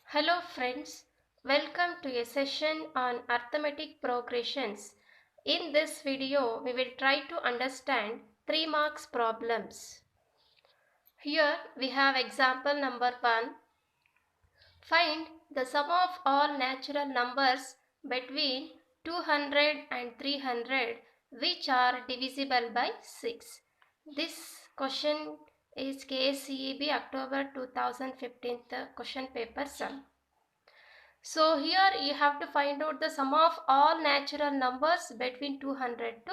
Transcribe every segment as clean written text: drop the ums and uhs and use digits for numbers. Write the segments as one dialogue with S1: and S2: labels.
S1: Hello friends, welcome to a session on arithmetic progressions. In this video, we will try to understand 3 marks problems. Here we have example number 1. Find the sum of all natural numbers between 200 and 300 which are divisible by 6. This question is KSCEB October 2015 question paper sum. So here you have to find out the sum of all natural numbers between 200 to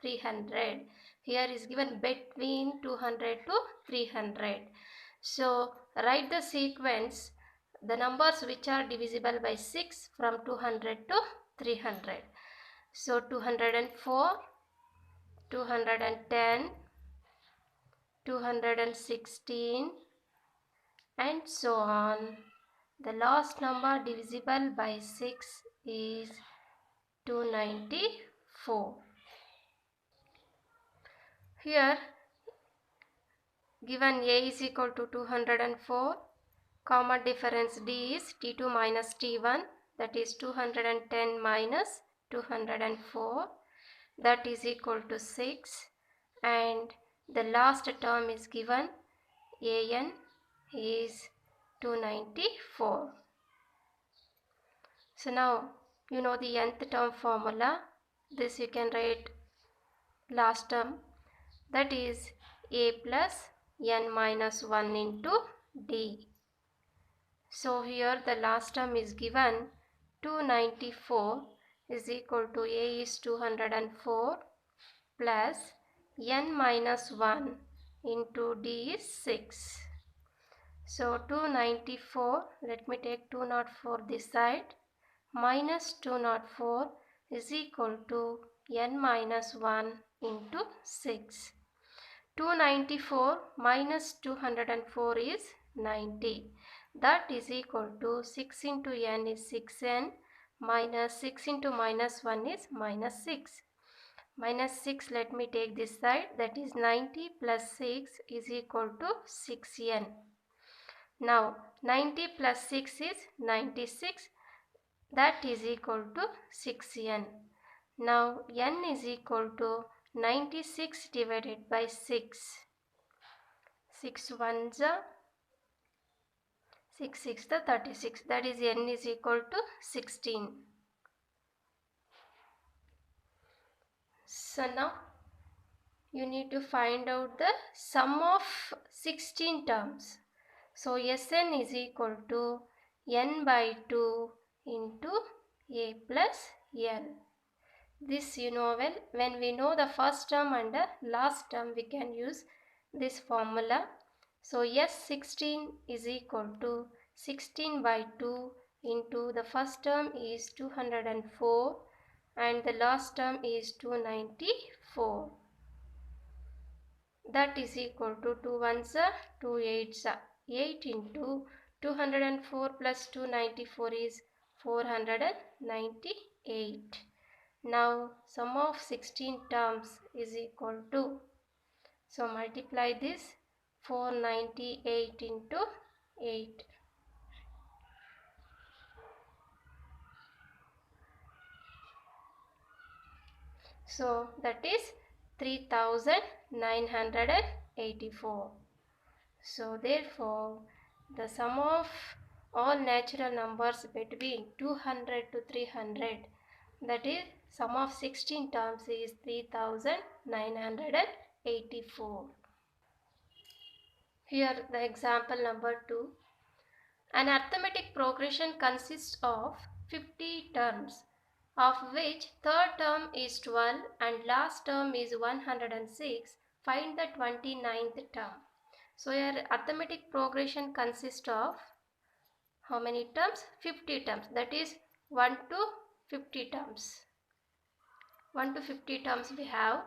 S1: 300. Here is given between 200 to 300. So write the sequence, the numbers which are divisible by 6 from 200 to 300. So 204, 210, 216 and so on. The last number divisible by 6 is 294. Here given A is equal to 204, common difference D is T2 minus T1, that is 210 minus 204, that is equal to 6, and the last term is given AN is 294. So now you know the nth term formula. This you can write last term, that is A plus n minus 1 into D. So here the last term is given 294 is equal to A is 204 plus n minus 1 into D is 6. So 294, let me take 204 this side, minus 204 is equal to n minus 1 into 6. 294 minus 204 is 90. That is equal to 6 into n is 6n, minus 6 into minus 1 is minus 6. Minus 6, let me take this side, that is 90 plus 6 is equal to 6n. Now 90 plus 6 is 96, that is equal to 6n. Now n is equal to 96 divided by 6. 6 ones are 6 6 the 36, that is n is equal to 16. So now you need to find out the sum of 16 terms. So Sn is equal to n by 2 into a plus l. This you know well. When we know the first term and the last term, we can use this formula. So S16 is equal to 16 by 2 into the first term is 204 and the last term is 294. That is equal to 2 ones are 2 eights are 8 into 204 plus 294 is 498. Now sum of 16 terms is equal to, so multiply this 498 into 8. So that is 3984. So therefore the sum of all natural numbers between 200 to 300, that is sum of 16 terms is 3984. Here the example number 2. An arithmetic progression consists of 50 terms, of which third term is 12 and last term is 106. Find the 29th term. So your arithmetic progression consists of how many terms? 50 terms. That is 1 to 50 terms. 1 to 50 terms we have.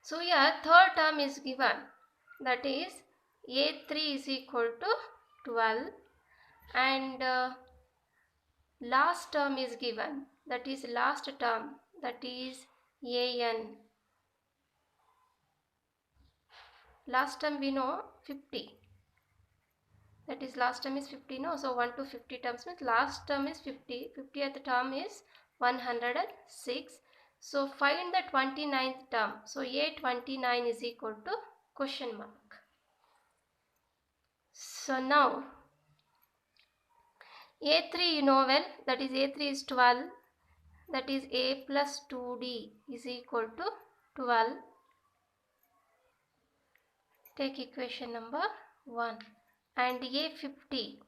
S1: So here third term is given. That is A3 is equal to 12 and last term is given, that is last term, that is AN. Last term we know 50. that is last term is 50, no? So 1 to 50 terms means last term is 50, 50th term is 106. So find the 29th term. So A29 is equal to question mark. So now A3 you know well, that is A3 is 12, that is A plus 2D is equal to 12. Take equation number 1, and A50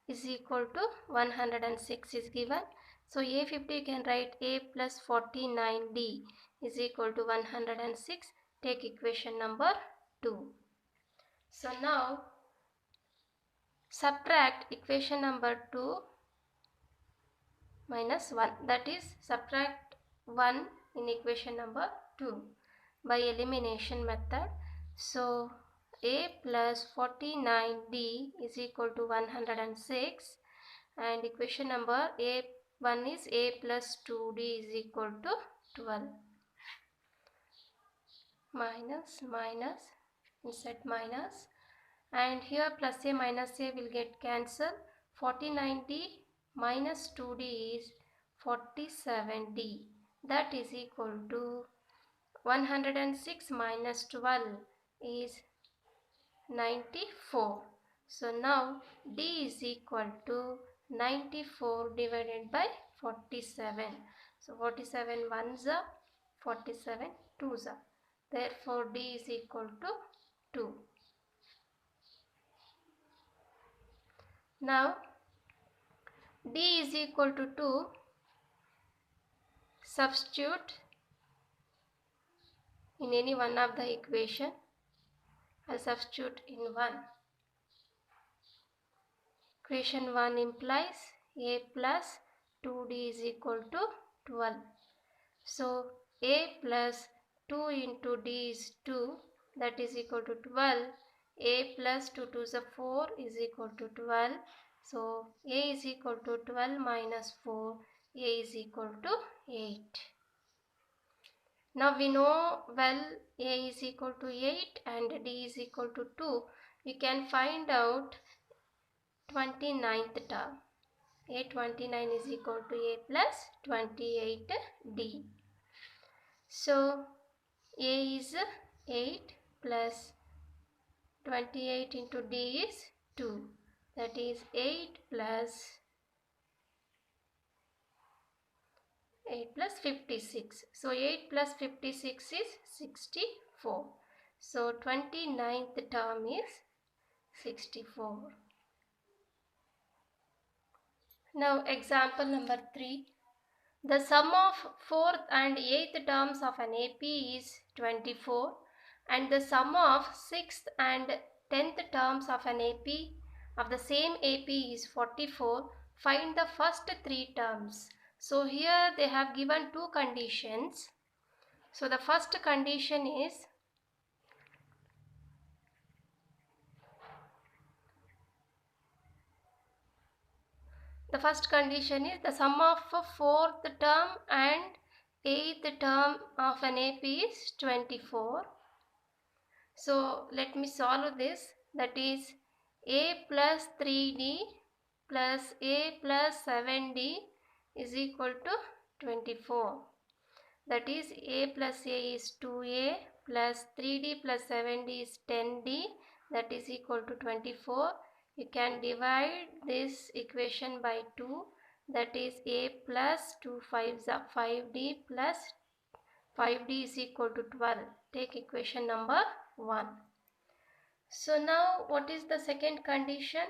S1: is equal to 106 is given. So A50 you can write A plus 49D is equal to 106. Take equation number 2. So now subtract equation number 2 minus 1, that is subtract 1 in equation number 2 by elimination method. So A plus 49D is equal to 106, and equation number A1 is A plus 2D is equal to 12. Minus, minus, insert minus, and here plus A minus A will get cancelled. 49D minus 2D is 47D, that is equal to 106 minus 12 is 94. So now D is equal to 94 divided by 47. So 47 ones are, 47 twos are. Therefore D is equal to 2. Now D is equal to 2. Substitute in any one of the equation. I'll substitute in 1. Equation 1 implies A plus 2D is equal to 12. So A plus 2 into D is 2, that is equal to 12. A plus 2 to the 4 is equal to 12. So A is equal to 12 minus 4. A is equal to 8. Now we know well A is equal to 8 and D is equal to 2. We can find out 29th term. A29 is equal to A plus 28D. So A is 8 plus 28 into D is 2. That is 8 plus 56. So 8 plus 56 is 64. So 29th term is 64. Now example number 3. The sum of 4th and 8th terms of an AP is 24, and the sum of 6th and 10th terms of an AP of the same AP is 44. Find the first 3 terms. So here they have given 2 conditions. So the first condition is the sum of 4th term and 8th term of an AP is 24. So let me solve this. That is A plus 3D plus A plus 7D is equal to 24. That is A plus A is 2A plus 3D plus 7D is 10D, that is equal to 24. You can divide this equation by 2, that is A plus 2 5s are 5D plus 5D is equal to 12. Take equation number 1. So now what is the second condition?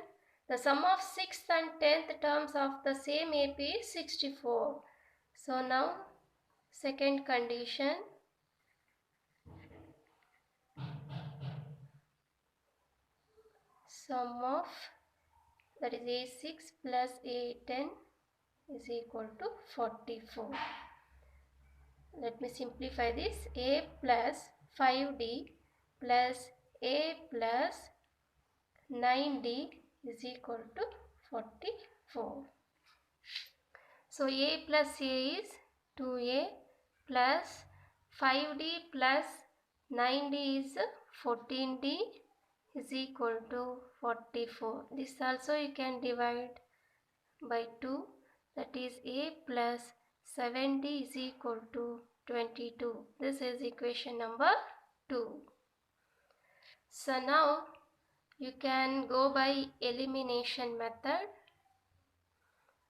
S1: The sum of 6th and 10th terms of the same AP is 64. So now second condition, sum of, that is A6 plus A10 is equal to 44. Let me simplify this. A plus 5D plus A plus 9D is equal to 44. So A plus A is 2A plus 5D plus 9D is 14D is equal to 44. This also you can divide by 2, that is a plus 7d is equal to 22. This is equation number 2. So now you can go by elimination method,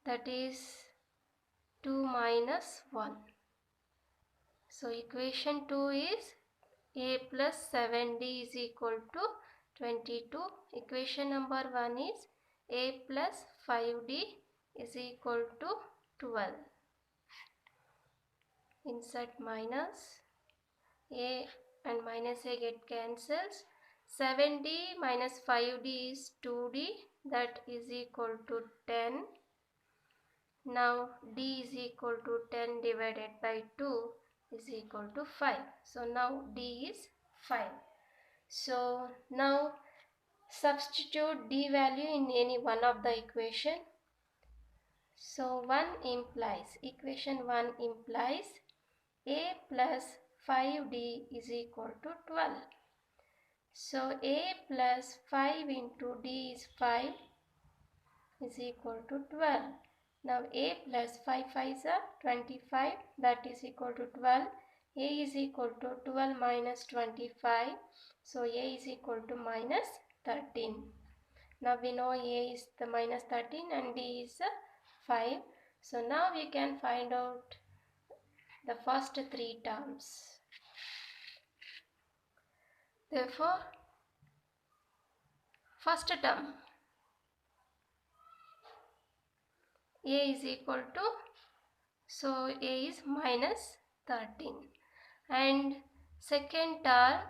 S1: that is 2 minus 1. So equation 2 is a plus 7d is equal to 22. Equation number 1 is a plus 5d is equal to 12. Insert minus, a and minus a get cancels. 7d minus 5d is 2d, that is equal to 10. Now d is equal to 10 divided by 2 is equal to 5. So now d is 5. So now substitute d value in any one of the equation. So equation 1 implies a plus 5d is equal to 12. So a plus 5 into d is 5 is equal to 12. Now a plus 5 5s are 25, that is equal to 12. A is equal to 12 minus 25. So a is equal to minus 13. Now we know a is the minus 13 and d is 5. So now we can find out the first 3 terms. Therefore, first term a is equal to, so a is minus 13, and second term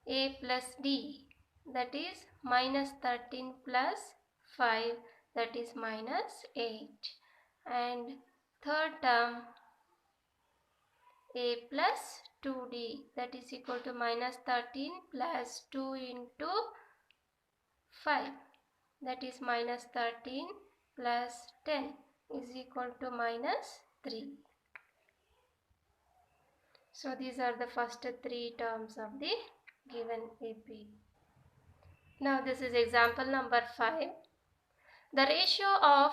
S1: a plus d, that is minus 13 plus 5, that is minus 8, and third term a plus 2d, that is equal to minus 13 plus 2 into 5, that is minus 13 plus 10 is equal to minus 3. So these are the first 3 terms of the given AP. Now this is example number 5. The ratio of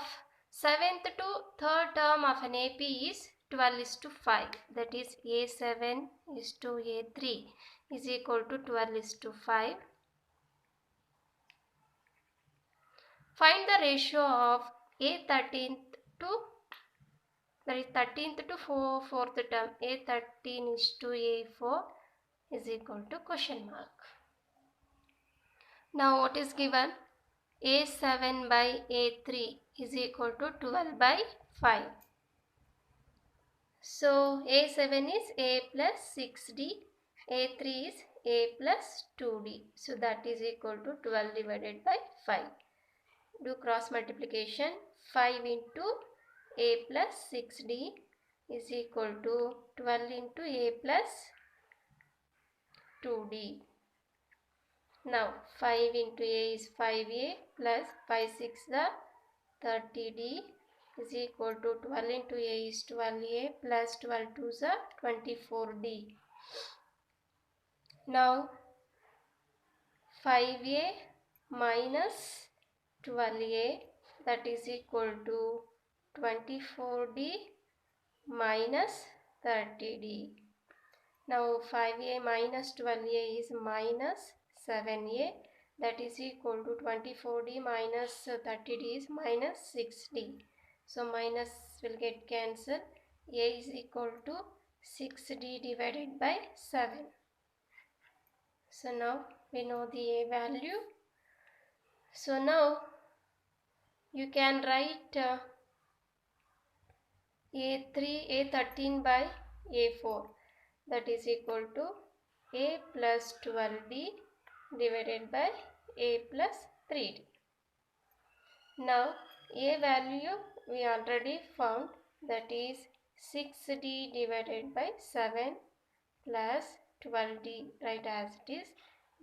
S1: 7th to 3rd term of an AP is 12:5. That is A7 is to A3 is equal to 12:5. Find the ratio of A13th to, that is 13th to 4th term, A13 is to A4 is equal to question mark. Now what is given? A7 by A3 is equal to 12 by 5. So A7 is A plus 6D, A3 is A plus 2D. So that is equal to 12 divided by 5. Do cross multiplication. 5 into A plus 6D is equal to 12 into A plus 2D. Now 5 into A is 5A plus 5 6 the 30D is equal to 12 into A is 12A plus 12 2 is 24D. Now 5A minus 12A, that is equal to 24D minus 30D. Now 5A minus 12A is minus 7A, that is equal to 24D minus 30D is minus 6D. So minus will get cancelled. A is equal to 6D divided by 7. So now we know the A value. So now you can write A13 by A4, that is equal to A plus 12D divided by A plus 3D. Now A value we already found, that is 6D divided by 7 plus 12D, right as it is,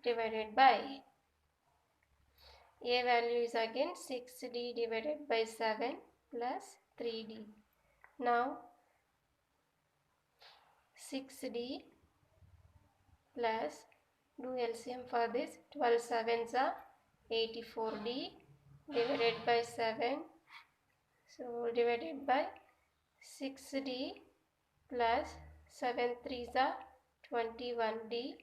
S1: divided by A value is again 6D divided by 7 plus 3D. Now 6D plus Do LCM for this. 12 sevens are 84D divided by 7. So divided by 6D plus 7 threes are 21D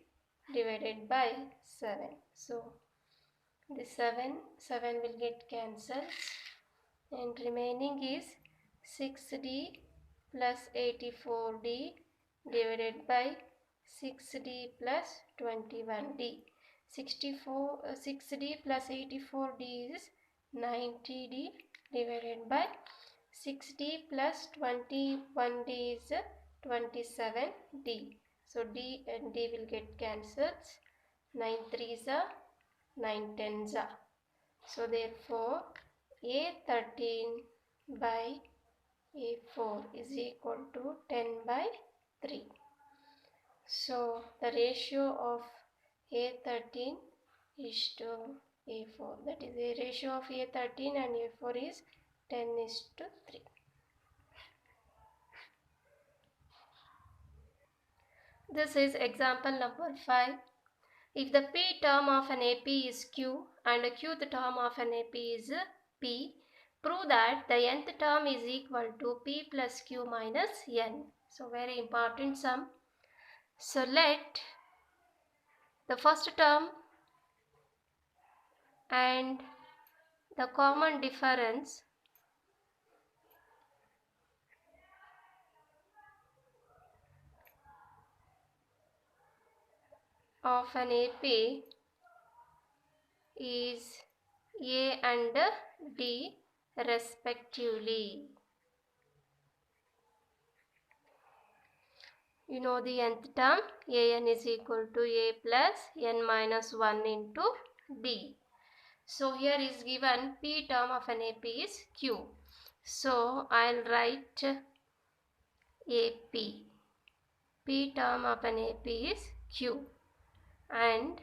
S1: divided by 7. So the 7 will get cancelled and remaining is 6D plus 84D divided by 6D plus 21D. 6D plus 84D is 90D divided by 6D plus 21D is 27D. So D and D will get cancelled. 9 threes are 9 tens are. So therefore A13 by A4 is equal to 10 by 3. So the ratio of A13 is to A4. That is, the ratio of A13 and A4 is 10 is to 3. This is example number 5. If the P term of an AP is Q and the Qth term of an AP is P, prove that the nth term is equal to P plus Q minus N. So very important sum. So let the first term and the common difference of an AP is A and D respectively. You know the nth term, An is equal to A plus N minus 1 into D. So here is given P term of an AP is Q. So I'll write AP. P term of an AP is Q and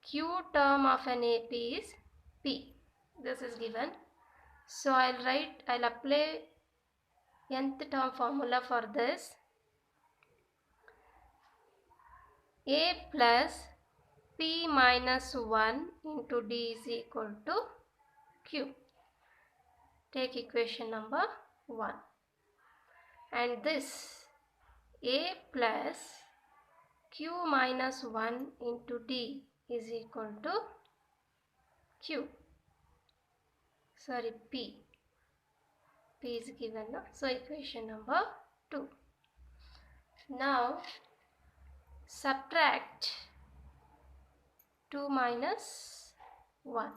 S1: Q term of an AP is P. This is given. So I'll apply nth term formula for this. A plus P minus 1 into D is equal to Q. Take equation number 1. And this A plus Q minus 1 into D is equal to Q. Sorry, P. P is given. No? So equation number 2. Now subtract 2 minus 1.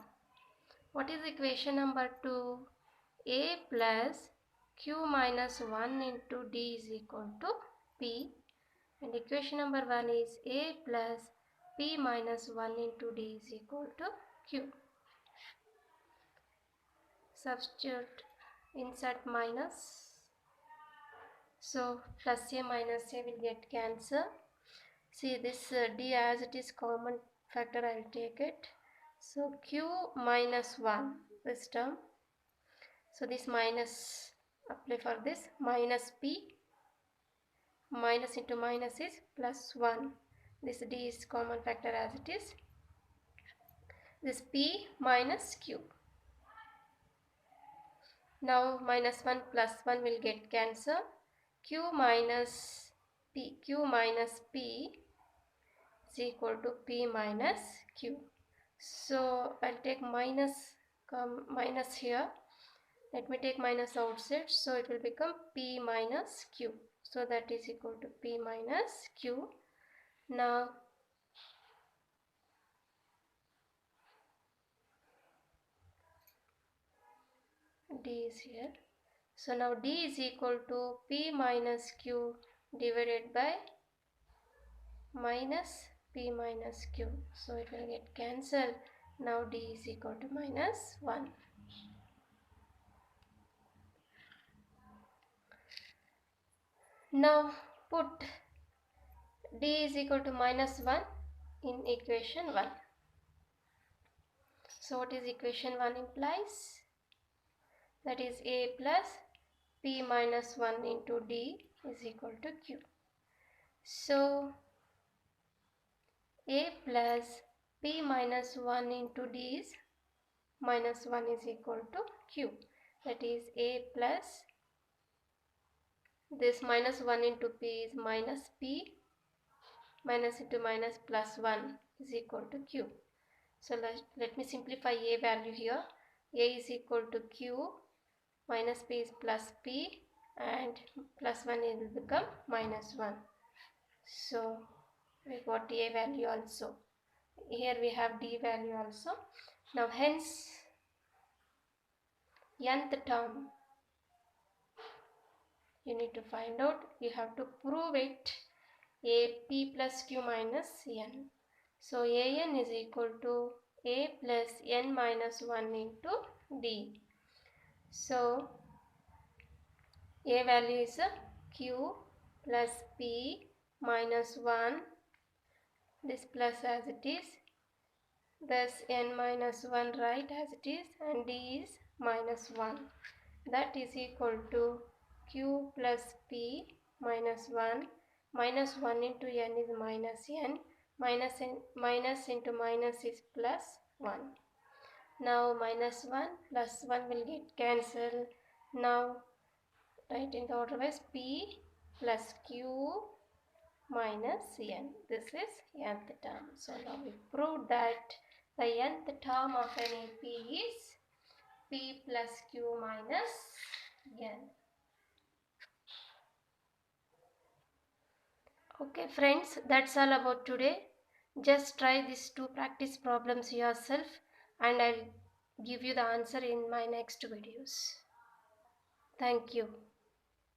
S1: What is equation number 2? A plus Q minus 1 into D is equal to P. And equation number 1 is A plus P minus 1 into D is equal to Q. Substitute, insert minus. So plus A minus A will get cancelled. See this D as it is common factor, I will take it. So Q minus 1, this term. So this minus, apply for this, minus P. Minus into minus is plus 1. This D is common factor as it is. This P minus Q. Now minus 1 plus 1 will get cancelled. Q minus P is equal to P minus Q. So I'll take minus here. Let me take minus outside. So it will become P minus Q. So that is equal to P minus Q. Now D is here. So now D is equal to P minus Q divided by minus P minus Q. So it will get cancelled. Now D is equal to minus 1. Now put D is equal to minus 1 in equation 1. So what is equation 1 implies? That is A plus P minus 1 into D is equal to Q. So A plus P minus 1 into D is minus 1 is equal to Q. That is A plus this minus 1 into P is minus P minus into minus plus 1 is equal to Q. So let me simplify A value here. A is equal to Q, minus P is plus P, and plus 1 will become minus 1. So we got A value also. Here we have D value also. Now hence nth term you need to find out. You have to prove it. A P plus Q minus N. So An is equal to A plus N minus 1 into D. So A value is Q plus P minus 1. This plus as it is. Thus N minus 1 right as it is, and D is minus 1. That is equal to Q plus P minus 1. Minus 1 into N is minus N. Minus into minus is plus 1. Now minus 1 plus 1 will get cancelled. Now write in the order wise P plus Q minus N. This is nth term. So now we proved that the nth term of an AP is P plus Q minus N. Okay friends, that's all about today. Just try these two practice problems yourself and I'll give you the answer in my next videos. Thank you.